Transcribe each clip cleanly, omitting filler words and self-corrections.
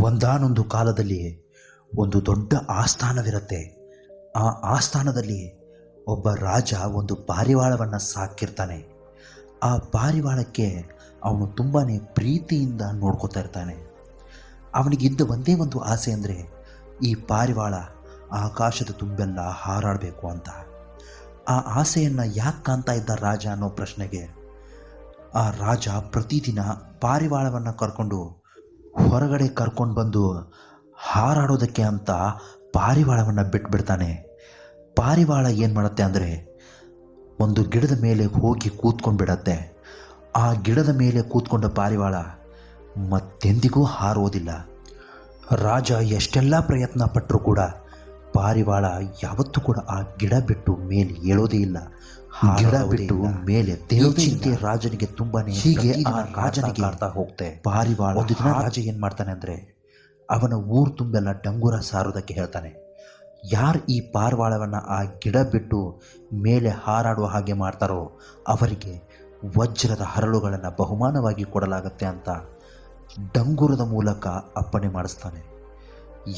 ಒಂದಾನೊಂದು ಕಾಲದಲ್ಲಿ ಒಂದು ದೊಡ್ಡ ಆಸ್ಥಾನವಿರುತ್ತೆ. ಆ ಆಸ್ಥಾನದಲ್ಲಿ ಒಬ್ಬ ರಾಜ ಒಂದು ಪಾರಿವಾಳವನ್ನು ಸಾಕಿರ್ತಾನೆ. ಆ ಪಾರಿವಾಳಕ್ಕೆ ಅವನು ತುಂಬಾ ಪ್ರೀತಿಯಿಂದ ನೋಡ್ಕೋತಾ ಇರ್ತಾನೆ. ಅವನಿಗಿದ್ದ ಒಂದೇ ಒಂದು ಆಸೆ ಅಂದರೆ ಈ ಪಾರಿವಾಳ ಆಕಾಶದ ತುಂಬೆಲ್ಲ ಹಾರಾಡಬೇಕು ಅಂತ. ಆ ಆಸೆಯನ್ನು ಯಾಕೆ ಕಾಣ್ತಾ ಇದ್ದ ರಾಜ ಅನ್ನೋ ಪ್ರಶ್ನೆಗೆ ಆ ರಾಜ ಪ್ರತಿದಿನ ಪಾರಿವಾಳವನ್ನು ಕರ್ಕೊಂಡು ಹೊರಗಡೆ ಕರ್ಕೊಂಡು ಬಂದು ಹಾರಾಡೋದಕ್ಕೆ ಅಂತ ಪಾರಿವಾಳವನ್ನು ಬಿಟ್ಬಿಡ್ತಾನೆ. ಪಾರಿವಾಳ ಏನು ಮಾಡುತ್ತೆ ಅಂದರೆ ಒಂದು ಗಿಡದ ಮೇಲೆ ಹೋಗಿ ಕೂತ್ಕೊಂಡ್ಬಿಡತ್ತೆ. ಆ ಗಿಡದ ಮೇಲೆ ಕೂತ್ಕೊಂಡ ಪಾರಿವಾಳ ಮತ್ತೆಂದಿಗೂ ಹಾರೋದಿಲ್ಲ. ರಾಜ ಎಷ್ಟೆಲ್ಲ ಪ್ರಯತ್ನ ಪಟ್ಟರೂ ಕೂಡ ಪಾರಿವಾಳ ಯಾವತ್ತೂ ಕೂಡ ಆ ಗಿಡ ಬಿಟ್ಟು ಮೇಲೆ ಏಳೋದೇ ಇಲ್ಲ. ಗಿಡ ಬಿಟ್ಟು ಮೇಲೆ ಚಿಂತೆ ರಾಜನಿಗೆ ತುಂಬಾನೇ ಹೀಗೆ ಆ ರಾಜನಿಗೆ ಆಡ್ತಾ ಹೋಗ್ತೆ. ಪಾರಿವಾಳ ಒಂದು ದಿನ ರಾಜ ಏನು ಮಾಡ್ತಾನೆ ಅಂದರೆ ಅವನ ಊರು ತುಂಬೆಲ್ಲ ಡಂಗೂರ ಸಾರೋದಕ್ಕೆ ಹೇಳ್ತಾನೆ. ಯಾರು ಈ ಪಾರಿವಾಳವನ್ನು ಆ ಗಿಡ ಬಿಟ್ಟು ಮೇಲೆ ಹಾರಾಡುವ ಹಾಗೆ ಮಾಡ್ತಾರೋ ಅವರಿಗೆ ವಜ್ರದ ಹರಳುಗಳನ್ನು ಬಹುಮಾನವಾಗಿ ಕೊಡಲಾಗತ್ತೆ ಅಂತ ಡಂಗೂರದ ಮೂಲಕ ಅಪ್ಪಣೆ ಮಾಡಿಸ್ತಾನೆ.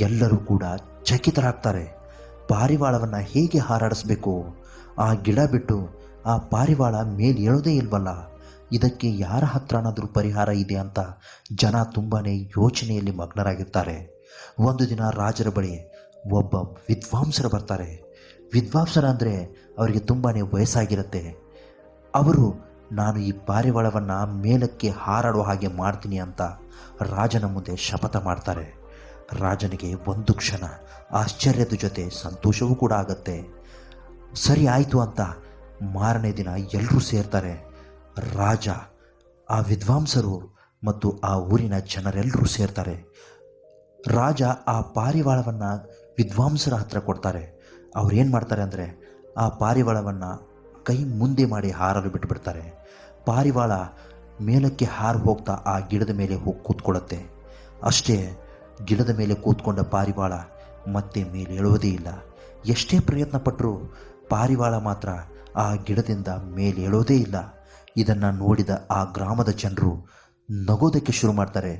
ಎಲ್ಲರೂ ಕೂಡ ಚಕಿತರಾಗ್ತಾರೆ. ಪಾರಿವಾಳವನ್ನು ಹೇಗೆ ಹಾರಾಡಿಸ್ಬೇಕು? ಆ ಗಿಡ ಬಿಟ್ಟು ಆ ಪಾರಿವಾಳ ಮೇಲೆ ಏಳೋದೇ ಇಲ್ವಲ್ಲ, ಇದಕ್ಕೆ ಯಾರ ಹತ್ರನಾದರೂ ಪರಿಹಾರ ಇದೆ ಅಂತ ಜನ ತುಂಬಾ ಯೋಚನೆಯಲ್ಲಿ ಮಗ್ನರಾಗಿರ್ತಾರೆ. ಒಂದು ದಿನ ರಾಜರ ಬಳಿ ಒಬ್ಬ ವಿದ್ವಾಂಸರು ಬರ್ತಾರೆ. ವಿದ್ವಾಂಸರ ಅಂದರೆ ಅವರಿಗೆ ತುಂಬಾ ವಯಸ್ಸಾಗಿರುತ್ತೆ. ಅವರು ನಾನು ಈ ಪಾರಿವಾಳವನ್ನು ಮೇಲಕ್ಕೆ ಹಾರಾಡುವ ಹಾಗೆ ಮಾಡ್ತೀನಿ ಅಂತ ರಾಜನ ಮುಂದೆ ಶಪಥ ಮಾಡ್ತಾರೆ. ರಾಜನಿಗೆ ಒಂದು ಕ್ಷಣ ಆಶ್ಚರ್ಯದ ಜೊತೆ ಸಂತೋಷವೂ ಕೂಡ ಆಗುತ್ತೆ. ಸರಿ ಆಯಿತು ಅಂತ ಮಾರನೇ ದಿನ ಎಲ್ಲರೂ ಸೇರ್ತಾರೆ. ರಾಜ, ಆ ವಿದ್ವಾಂಸರು ಮತ್ತು ಆ ಊರಿನ ಜನರೆಲ್ಲರೂ ಸೇರ್ತಾರೆ. ರಾಜ ಆ ಪಾರಿವಾಳವನ್ನು ವಿದ್ವಾಂಸರ ಹತ್ರ ಕೊಡ್ತಾರೆ. ಅವ್ರು ಏನು ಮಾಡ್ತಾರೆ ಅಂದರೆ ಆ ಪಾರಿವಾಳವನ್ನು ಕೈ ಮುಂದೆ ಮಾಡಿ ಹಾರಲು ಬಿಟ್ಟುಬಿಡ್ತಾರೆ. ಪಾರಿವಾಳ ಮೇಲಕ್ಕೆ ಹಾರು ಹೋಗ್ತಾ ಆ ಗಿಡದ ಮೇಲೆ ಹೋಗಿ ಕೂತ್ಕೊಳ್ಳುತ್ತೆ. ಅಷ್ಟೇ, ಗಿಡದ ಮೇಲೆ ಕೂತ್ಕೊಂಡ ಪಾರಿವಾಳ ಮತ್ತೆ ಮೇಲೆ ಏಳುವುದೇ ಇಲ್ಲ. ಎಷ್ಟೇ ಪ್ರಯತ್ನ ಪಟ್ಟರೂ ಪಾರಿವಾಳ ಮಾತ್ರ ಆ ಗಿಡದಿಂದ ಮೇಲೆ ಏಳೋದೇ ಇಲ್ಲ. ಇದನ್ನು ನೋಡಿದ ಆ ಗ್ರಾಮದ ಜನರು ನಗೋದಕ್ಕೆ ಶುರು ಮಾಡ್ತಾರೆ.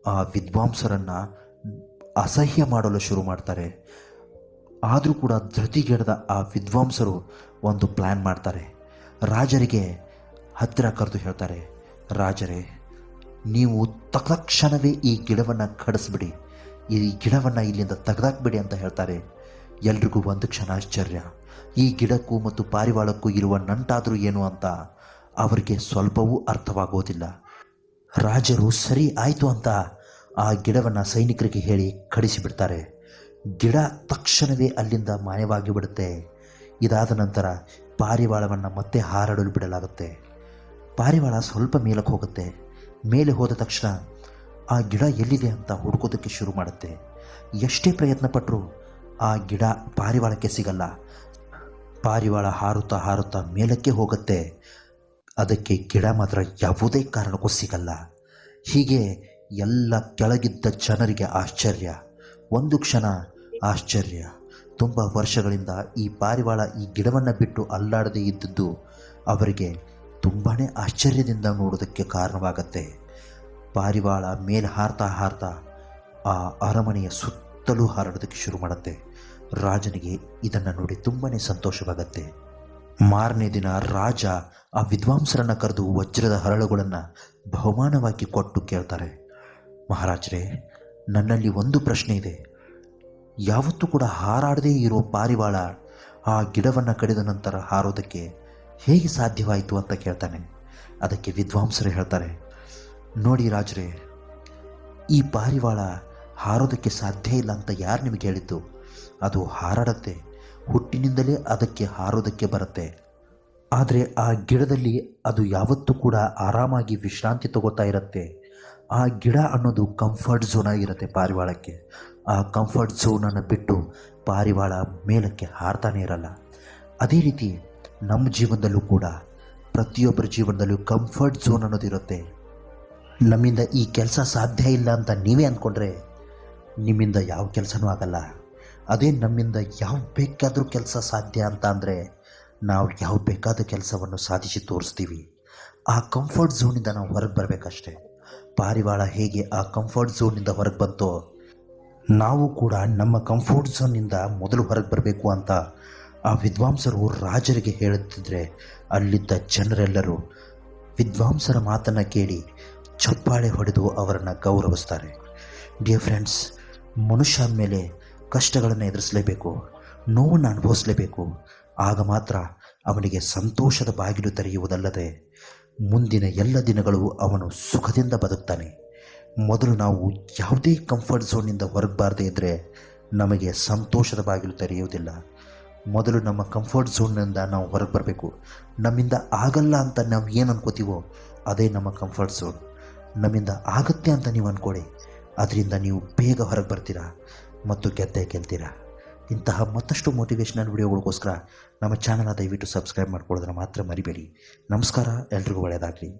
ಆ ವಿದ್ವಾಂಸರನ್ನು ಅಸಹ್ಯ ಮಾಡಲು ಶುರು ಮಾಡ್ತಾರೆ. ಆದರೂ ಕೂಡ ಧೃತಿಗೆಡದ ಆ ವಿದ್ವಾಂಸರು ಒಂದು ಪ್ಲ್ಯಾನ್ ಮಾಡ್ತಾರೆ. ರಾಜರಿಗೆ ಹತ್ತಿರ ಕರೆದು ಹೇಳ್ತಾರೆ, ರಾಜರೇ, ನೀವು ತಕ್ಷಣವೇ ಈ ಗಿಡವನ್ನು ಕಡಿಸ್ಬಿಡಿ, ಈ ಗಿಡವನ್ನು ಇಲ್ಲಿಂದ ತೆಗೆದಾಕ್ಬಿಡಿ ಅಂತ ಹೇಳ್ತಾರೆ. ಎಲ್ರಿಗೂ ಒಂದು ಕ್ಷಣ ಆಶ್ಚರ್ಯ. ಈ ಗಿಡಕ್ಕೂ ಮತ್ತು ಪಾರಿವಾಳಕ್ಕೂ ಇರುವ ನಂಟಾದರೂ ಏನು ಅಂತ ಅವರಿಗೆ ಸ್ವಲ್ಪವೂ ಅರ್ಥವಾಗೋದಿಲ್ಲ. ರಾಜರು ಸರಿ ಆಯಿತು ಅಂತ ಆ ಗಿಡವನ್ನು ಸೈನಿಕರಿಗೆ ಹೇಳಿ ಕಡಿಸಿಬಿಡ್ತಾರೆ. ಗಿಡ ತಕ್ಷಣವೇ ಅಲ್ಲಿಂದ ಮಾಯವಾಗಿ ಬಿಡುತ್ತೆ. ಇದಾದ ನಂತರ ಪಾರಿವಾಳವನ್ನು ಮತ್ತೆ ಹಾರಾಡಲು ಬಿಡಲಾಗುತ್ತೆ. ಪಾರಿವಾಳ ಸ್ವಲ್ಪ ಮೇಲಕ್ಕೆ ಹೋಗುತ್ತೆ. ಮೇಲೆ ಹೋದ ತಕ್ಷಣ ಆ ಗಿಡ ಎಲ್ಲಿದೆ ಅಂತ ಹುಡುಕೋದಕ್ಕೆ ಶುರು ಮಾಡುತ್ತೆ. ಎಷ್ಟೇ ಪ್ರಯತ್ನ ಪಟ್ಟರೂ ಆ ಗಿಡ ಪಾರಿವಾಳಕ್ಕೆ ಸಿಗಲ್ಲ. ಪಾರಿವಾಳ ಹಾರುತ್ತಾ ಹಾರುತ್ತಾ ಮೇಲಕ್ಕೆ ಹೋಗುತ್ತೆ. ಅದಕ್ಕೆ ಗಿಡ ಮಾತ್ರ ಯಾವುದೇ ಕಾರಣಕ್ಕೂ ಸಿಗಲ್ಲ. ಹೀಗೆ ಎಲ್ಲ ಕೆಳಗಿದ್ದ ಜನರಿಗೆ ಆಶ್ಚರ್ಯ. ಒಂದು ಕ್ಷಣ ಆಶ್ಚರ್ಯ. ತುಂಬ ವರ್ಷಗಳಿಂದ ಈ ಪಾರಿವಾಳ ಈ ಗಿಡವನ್ನು ಬಿಟ್ಟು ಅಲ್ಲಾಡದೇ ಇದ್ದದ್ದು ಅವರಿಗೆ ತುಂಬಾ ಆಶ್ಚರ್ಯದಿಂದ ನೋಡೋದಕ್ಕೆ ಕಾರಣವಾಗತ್ತೆ. ಪಾರಿವಾಳ ಮೇಲೆ ಹಾರ್ತಾ ಹಾರ್ತಾ ಆ ಅರಮನೆಯ ಸುತ್ತಲೂ ಹಾರಾಡೋದಕ್ಕೆ ಶುರು ಮಾಡುತ್ತೆ. ರಾಜನಿಗೆ ಇದನ್ನು ನೋಡಿ ತುಂಬಾ ಸಂತೋಷವಾಗತ್ತೆ. ಮಾರನೇ ದಿನ ರಾಜ ಆ ವಿದ್ವಾಂಸರನ್ನು ಕರೆದು ವಜ್ರದ ಹರಳುಗಳನ್ನು ಬಹುಮಾನವಾಗಿ ಕೊಟ್ಟು ಕೇಳ್ತಾರೆ, ಮಹಾರಾಜರೇ, ನನ್ನಲ್ಲಿ ಒಂದು ಪ್ರಶ್ನೆ ಇದೆ. ಯಾವತ್ತೂ ಕೂಡ ಹಾರಾಡದೇ ಇರೋ ಪಾರಿವಾಳ ಆ ಗಿಡವನ್ನು ಕಡಿದ ನಂತರ ಹಾರೋದಕ್ಕೆ ಹೇಗೆ ಸಾಧ್ಯವಾಯಿತು ಅಂತ ಕೇಳ್ತಾನೆ. ಅದಕ್ಕೆ ವಿದ್ವಾಂಸರು ಹೇಳ್ತಾರೆ, ನೋಡಿ ರಾಜರೇ, ಈ ಪಾರಿವಾಳ ಹಾರೋದಕ್ಕೆ ಸಾಧ್ಯ ಇಲ್ಲ ಅಂತ ಯಾರು ನಿಮಗೆ ಹೇಳಿದ್ದು? ಅದು ಹಾರಾಡುತ್ತೆ, ಹುಟ್ಟಿನಿಂದಲೇ ಅದಕ್ಕೆ ಹಾರೋದಕ್ಕೆ ಬರುತ್ತೆ. ಆದರೆ ಆ ಗಿಡದಲ್ಲಿ ಅದು ಯಾವತ್ತೂ ಕೂಡ ಆರಾಮಾಗಿ ವಿಶ್ರಾಂತಿ ತಗೋತಾ ಇರುತ್ತೆ. ಆ ಗಿಡ ಅನ್ನೋದು ಕಂಫರ್ಟ್ ಝೋನ್ ಆಗಿರುತ್ತೆ ಪಾರಿವಾಳಕ್ಕೆ. ಆ ಕಂಫರ್ಟ್ ಝೋನನ್ನು ಬಿಟ್ಟು ಪಾರಿವಾಳ ಮೇಲಕ್ಕೆ ಹಾರ್ತಾನೆ ಇರಲ್ಲ. ಅದೇ ರೀತಿ ನಮ್ಮ ಜೀವನದಲ್ಲೂ ಕೂಡ ಪ್ರತಿಯೊಬ್ಬರ ಜೀವನದಲ್ಲೂ ಕಂಫರ್ಟ್ ಝೋನ್ ಅನ್ನೋದಿರುತ್ತೆ. ನಮ್ಮಿಂದ ಈ ಕೆಲಸ ಸಾಧ್ಯ ಇಲ್ಲ ಅಂತ ನೀವೇ ಅಂದ್ಕೊಂಡ್ರೆ ನಿಮ್ಮಿಂದ ಯಾವ ಕೆಲಸನೂ ಆಗಲ್ಲ. ಅದೇ ನಮ್ಮಿಂದ ಯಾವ ಬೇಕಾದರೂ ಕೆಲಸ ಸಾಧ್ಯ ಅಂತ ಅಂದರೆ ನಾವು ಯಾವ ಬೇಕಾದ ಕೆಲಸವನ್ನು ಸಾಧಿಸಿ ತೋರಿಸ್ತೀವಿ. ಆ ಕಂಫರ್ಟ್ ಝೋನಿಂದ ನಾವು ಹೊರಗೆ ಬರಬೇಕಷ್ಟೆ. ಪಾರಿವಾಳ ಹೇಗೆ ಆ ಕಂಫರ್ಟ್ ಝೋನ್ನಿಂದ ಹೊರಗೆ ಬಂತೋ, ನಾವು ಕೂಡ ನಮ್ಮ ಕಂಫರ್ಟ್ ಝೋನ್ನಿಂದ ಮೊದಲು ಹೊರಗೆ ಬರಬೇಕು ಅಂತ ಆ ವಿದ್ವಾಂಸರು ರಾಜರಿಗೆ ಹೇಳುತ್ತಿದ್ದರೆ ಅಲ್ಲಿದ್ದ ಜನರೆಲ್ಲರೂ ವಿದ್ವಾಂಸರ ಮಾತನ್ನು ಕೇಳಿ ಚಪ್ಪಾಳೆ ಹೊಡೆದು ಅವರನ್ನು ಗೌರವಿಸ್ತಾರೆ. ಡಿಯರ್ ಫ್ರೆಂಡ್ಸ್, ಮನುಷ್ಯ ಮೇಲೆ ಕಷ್ಟಗಳನ್ನು ಎದುರಿಸಲೇಬೇಕು, ನೋವನ್ನು ಅನುಭವಿಸಲೇಬೇಕು. ಆಗ ಮಾತ್ರ ಅವನಿಗೆ ಸಂತೋಷದ ಬಾಗಿಲು ತೆರೆಯುವುದಲ್ಲದೆ ಮುಂದಿನ ಎಲ್ಲ ದಿನಗಳು ಅವನು ಸುಖದಿಂದ ಬದುಕ್ತಾನೆ. ಮೊದಲು ನಾವು ಯಾವುದೇ ಕಂಫರ್ಟ್ ಝೋನ್ನಿಂದ ಹೊರಗಬಾರದೇ ಇದ್ದರೆ ನಮಗೆ ಸಂತೋಷದ ಬಾಗಿಲು ತೆರೆಯುವುದಿಲ್ಲ. ಮೊದಲು ನಮ್ಮ ಕಂಫರ್ಟ್ ಝೋನ್ನಿಂದ ನಾವು ಹೊರಗೆ ಬರಬೇಕು. ನಮ್ಮಿಂದ ಆಗಲ್ಲ ಅಂತ ನಾವು ಏನು ಅನ್ಕೋತೀವೋ ಅದೇ ನಮ್ಮ ಕಂಫರ್ಟ್ ಝೋನ್. ನಮ್ಮಿಂದ ಆಗುತ್ತೆ ಅಂತ ನೀವು ಅಂದ್ಕೊಳ್ಳಿ, ಅದರಿಂದ ನೀವು ಬೇಗ ಹೊರಗೆ ಬರ್ತೀರಾ ಮತ್ತು ಗೆಲ್ತೀರಾ. ಇಂತಹ ಮತ್ತಷ್ಟು ಮೋಟಿವೇಶ್ನಲ್ ವಿಡಿಯೋಗಳಿಗೋಸ್ಕರ ನಮ್ಮ ಚಾನಲ್ನ ದಯವಿಟ್ಟು ಸಬ್ಸ್ಕ್ರೈಬ್ ಮಾಡ್ಕೊಳ್ಳೋದನ್ನು ಮಾತ್ರ ಮರಿಬೇಡಿ. ನಮಸ್ಕಾರ, ಎಲ್ರಿಗೂ ಒಳ್ಳೆಯದಾಗಲಿ.